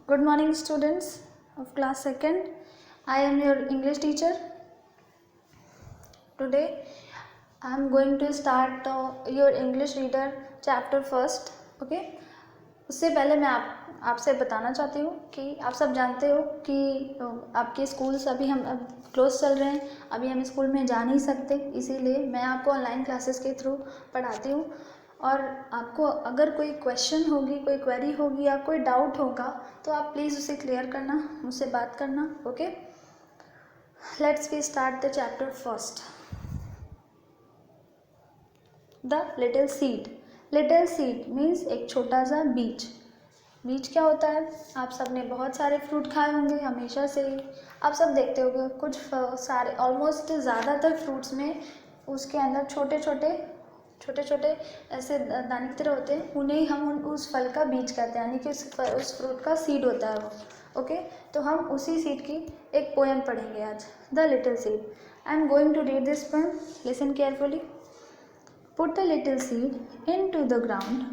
Good morning, students of class 2nd. I am your English teacher. Today I am going to start your English reader chapter first. Okay. उससे पहले मैं आपसे बताना चाहती हूँ कि आप सब जानते हो कि आपके स्कूल्स अभी हम क्लोज चल रहे हैं, अभी हम स्कूल में जा नहीं सकते, इसीलिए मैं आपको ऑनलाइन क्लासेस के थ्रू पढ़ाती हूँ। और आपको अगर कोई क्वेश्चन होगी, कोई क्वेरी होगी या कोई डाउट होगा तो आप प्लीज़ उसे क्लियर करना, मुझसे बात करना। Okay, let's we start the chapter first. The little seed. Little seed means एक छोटा सा बीज। बीज क्या होता है? आप सब ने बहुत सारे फ्रूट खाए होंगे हमेशा से ही, आप सब देखते होंगे कुछ सारे ऑलमोस्ट ज़्यादातर फ्रूट्स में उसके अंदर छोटे छोटे ऐसे दाने की तरह होते हैं, उन्हें हम उस फल का बीज कहते हैं, यानी कि उस फ्रूट का सीड होता है वो। ओके, तो हम उसी सीड की एक पोएम पढ़ेंगे आज, the little seed. I am going to read this poem, listen carefully. Put the little seed into the ground,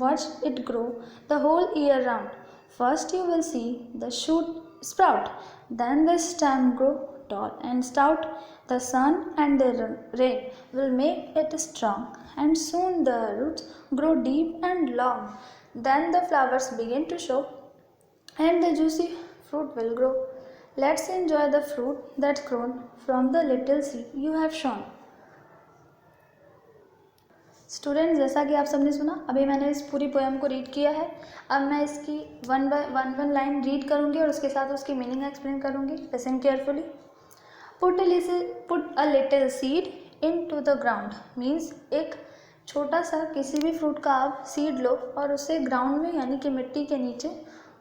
watch it grow the whole year round. First you will see the shoot sprout, then the stem grow tall and stout. The sun and the rain will make it strong, and soon the roots grow deep and long. Then the flowers begin to show, and the juicy fruit will grow. Let's enjoy the fruit that's grown from the little seed you have sown. Student, जैसा कि आप सबने सुना, अभी मैंने इस पूरी poem को रीड किया है। अब मैं इसकी वन लाइन रीड करूँगी और उसके साथ उसकी मीनिंग एक्सप्लेन करूँगी। Listen carefully. Put a little seed into the ground means एक छोटा सा किसी भी फ्रूट का आप सीड लो और उसे ग्राउंड में यानी कि मिट्टी के नीचे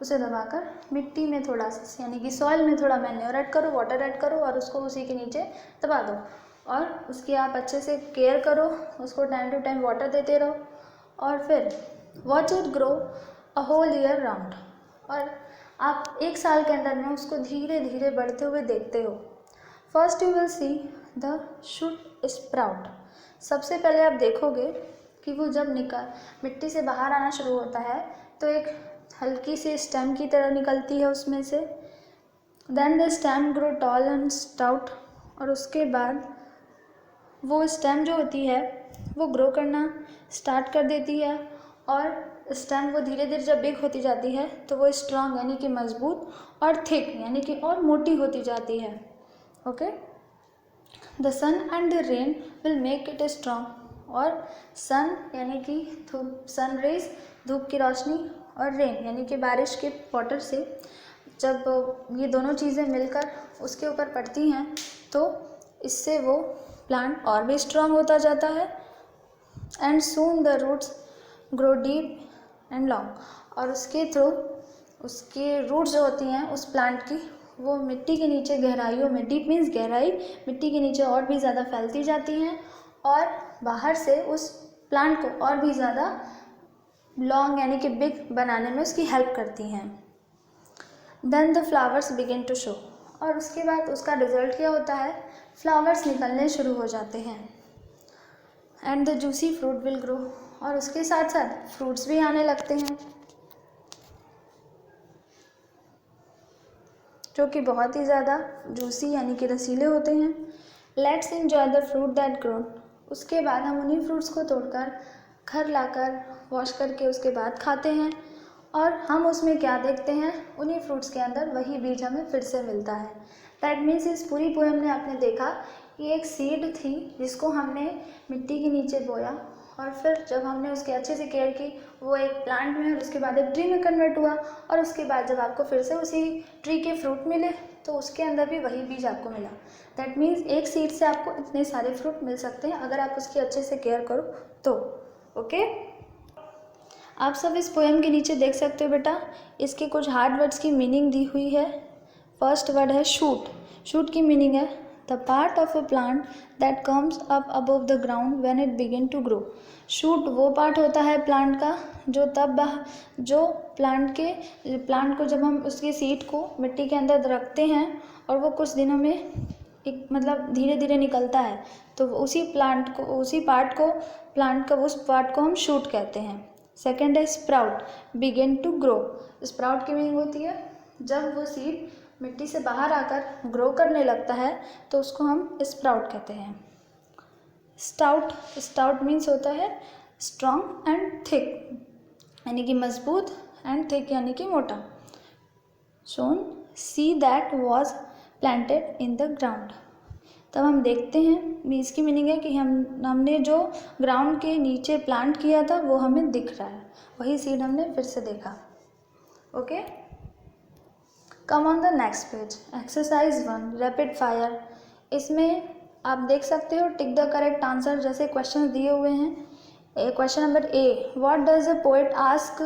उसे दबाकर मिट्टी में थोड़ा सा यानी कि सॉइल में थोड़ा मैन्योर ऐड करो, वाटर ऐड करो और उसको उसी के नीचे दबा दो और उसकी आप अच्छे से केयर करो, उसको टाइम टू टाइम वाटर देते रहो और फिर watch it grow a whole year round. और आप एक साल के अंदर में उसको धीरे धीरे बढ़ते हुए देखते हो। First you will see the shoot sprout. सबसे पहले आप देखोगे कि वो जब मिट्टी से बाहर आना शुरू होता है तो एक हल्की सी स्टेम की तरह निकलती है उसमें से। Then the stem grow tall and stout, और उसके बाद वो स्टेम जो होती है वो ग्रो करना स्टार्ट कर देती है और स्टेम वो धीरे धीरे जब बिग होती जाती है तो वो स्ट्रॉन्ग यानी कि मजबूत और थिक यानी कि और मोटी होती जाती है। Okay, the sun and the rain will make it strong. और सन यानी कि सन रेज धूप की रोशनी और रेन यानी कि बारिश के वाटर से जब ये दोनों चीज़ें मिलकर उसके ऊपर पड़ती हैं तो इससे वो प्लांट और भी स्ट्रॉन्ग होता जाता है। And soon the roots grow deep and long, और उसके थ्रू उसके रूट्स जो होती हैं उस प्लांट की वो मिट्टी के नीचे गहराइयों में, डीप मीन्स गहराई, मिट्टी के नीचे और भी ज़्यादा फैलती जाती हैं और बाहर से उस प्लांट को और भी ज़्यादा लॉन्ग यानी कि बिग बनाने में उसकी हेल्प करती हैं। Then the flowers begin to show, और उसके बाद उसका रिजल्ट क्या होता है? फ्लावर्स निकलने शुरू हो जाते हैं। And the juicy fruit will grow, और उसके साथ साथ फ्रूट्स भी आने लगते हैं जो कि बहुत ही ज़्यादा जूसी यानी कि रसीले होते हैं। Let's enjoy the fruit that grown. उसके बाद हम उन्हीं फ्रूट्स को तोड़कर घर लाकर वॉश करके उसके बाद खाते हैं और हम उसमें क्या देखते हैं? उन्हीं फ्रूट्स के अंदर वही बीज हमें फिर से मिलता है। दैट मीन्स इस पूरी पोएम में आपने देखा कि एक सीड थी जिसको हमने मिट्टी के नीचे बोया और फिर जब हमने उसकी अच्छे से केयर की वो एक प्लांट में और उसके बाद एक ट्री में कन्वर्ट हुआ, और उसके बाद जब आपको फिर से उसी ट्री के फ्रूट मिले तो उसके अंदर भी वही बीज आपको मिला। दैट मीन्स एक सीड से आपको इतने सारे फ्रूट मिल सकते हैं अगर आप उसकी अच्छे से केयर करो तो। ओके, आप सब इस पोएम के नीचे देख सकते हो बेटा, इसके कुछ हार्ड वर्ड्स की मीनिंग दी हुई है। फर्स्ट वर्ड है शूट। शूट की मीनिंग है the part of a plant that comes up above the ground when it begin to grow. Shoot वो पार्ट होता है प्लांट का जो प्लांट को जब हम उसकी सीड को मिट्टी के अंदर रखते हैं और वो कुछ दिनों में एक मतलब धीरे धीरे निकलता है तो उसी पार्ट को हम शूट कहते हैं। सेकेंड है sprout, begin to grow. Sprout की मीनिंग होती है जब वो सीड मिट्टी से बाहर आकर ग्रो करने लगता है तो उसको हम स्प्राउट कहते हैं। स्टाउट, स्टाउट मीन्स होता है स्ट्रॉन्ग एंड थिक, यानी कि मजबूत, एंड थिक यानी कि मोटा। Shown see that was planted in the ground. तब हम देखते हैं, इसकी मीनिंग है कि हमने जो ग्राउंड के नीचे प्लांट किया था वो हमें दिख रहा है, वही सीड हमने फिर से देखा। Okay, come on the next page. Exercise 1 rapid fire. इसमें आप देख सकते हो टिक द करेक्ट आंसर जैसे क्वेश्चन दिए हुए हैं। Question number A, what does the poet ask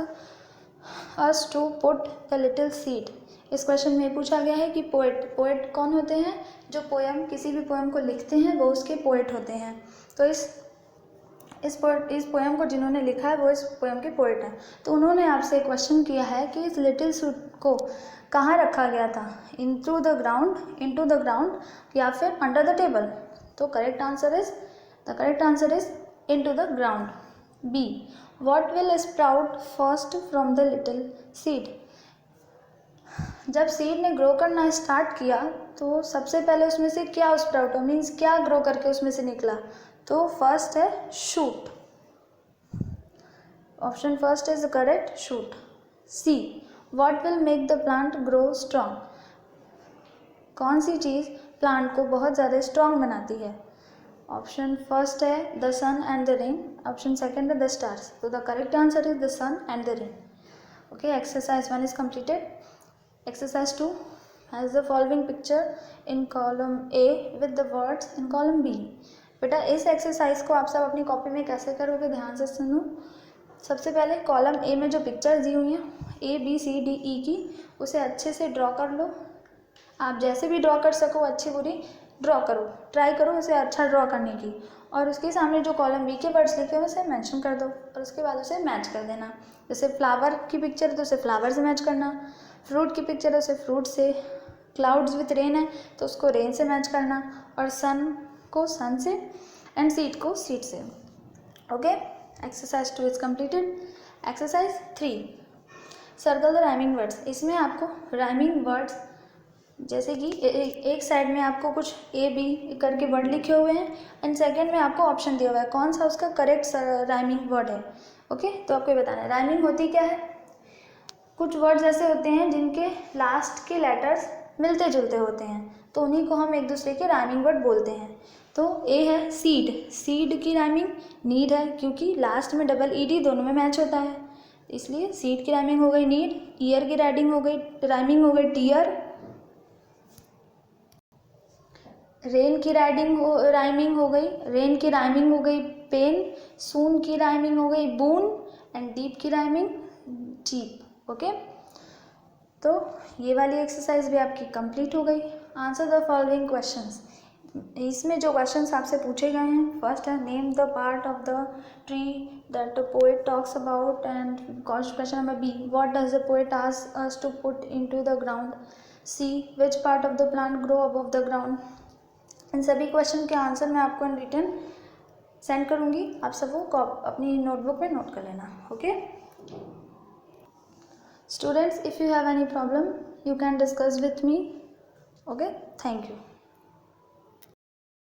us to put the little seed. इस क्वेश्चन में पूछा गया है कि पोएट कौन होते हैं, जो पोएम किसी भी पोएम को लिखते हैं वो उसके पोएट होते हैं। तो इस पोएम को जिन्होंने लिखा है वो इस पोएम के पोएट हैं। तो उन्होंने आपसे क्वेश्चन किया है कि इस लिटिल सीड को कहाँ रखा गया था, इनटू द ग्राउंड या फिर अंडर द टेबल। तो the correct answer is into the ground. B, what will sprout first from the little seed. जब सीड ने ग्रो करना स्टार्ट किया तो सबसे पहले उसमें से क्या स्प्राउट मीन्स क्या ग्रो करके उसमें से निकला, तो फर्स्ट है shoot. Option first is correct, shoot. C, what will make the plant grow strong. कौन सी चीज़ प्लांट को बहुत ज़्यादा स्ट्रॉन्ग बनाती है। ऑप्शन फर्स्ट है the sun and the rain, option second है द स्टार्स। तो the correct answer is the sun and the rain. Okay, exercise 1 is completed. Exercise 2 has the following picture in column A with the words in column B. बेटा इस exercise को आप सब अपनी copy में कैसे करोगे, ध्यान से सुनो। सबसे पहले कॉलम ए में जो पिक्चर्स दी हुई हैं A B C D E की, उसे अच्छे से ड्रॉ कर लो। आप जैसे भी ड्रॉ कर सको अच्छी बुरी ड्रॉ करो, ट्राई करो उसे अच्छा ड्रॉ करने की। और उसके सामने जो कॉलम बी के वर्ड्स लिखे हुए उसे मेंशन कर दो और उसके बाद उसे मैच कर देना। जैसे फ्लावर की पिक्चर है तो उसे फ्लावर से मैच करना, फ्रूट की पिक्चर है उसे फ्रूट से, क्लाउड्स विथ रेन है तो उसको रेन से मैच करना, और सन को सन से, एंड सीड को सीड से। Okay, exercise 2 is completed. Exercise 3, circle the rhyming words. इसमें आपको राइमिंग वर्ड्स जैसे कि एक साइड में आपको कुछ ए बी करके वर्ड लिखे हुए हैं एंड सेकंड में आपको ऑप्शन दिया हुआ है कौन सा उसका करेक्ट राइमिंग वर्ड है। ओके, तो आपको ये बताना है राइमिंग होती क्या है। कुछ वर्ड्स ऐसे होते हैं जिनके लास्ट के लेटर्स मिलते जुलते होते हैं तो उन्हीं को हम एक दूसरे के राइमिंग वर्ड बोलते हैं। तो ए है सीड, सीड की राइमिंग नीड है क्योंकि लास्ट में डबल ईडी दोनों में मैच होता है, इसलिए सीड की राइमिंग हो गई नीड। ईयर की राइमिंग हो गई टीयर। रेन की राइमिंग हो गई पेन। सून की राइमिंग हो गई बून एंड डीप की राइमिंग डीप। ओके, तो ये वाली एक्सरसाइज भी आपकी कंप्लीट हो गई। Answer the following questions. इसमें जो क्वेश्चंस आपसे पूछे गए हैं, फर्स्ट है name the part of the tree that the poet talks about, and question number B, what does the poet ask us to put into the ground. C, which part of the plant grow above the ground. इन सभी question के answer मैं आपको in return send करूँगी, आप सब वो अपनी notebook में नोट कर लेना। Okay students, if you have any problem you can discuss with me. Okay, thank you.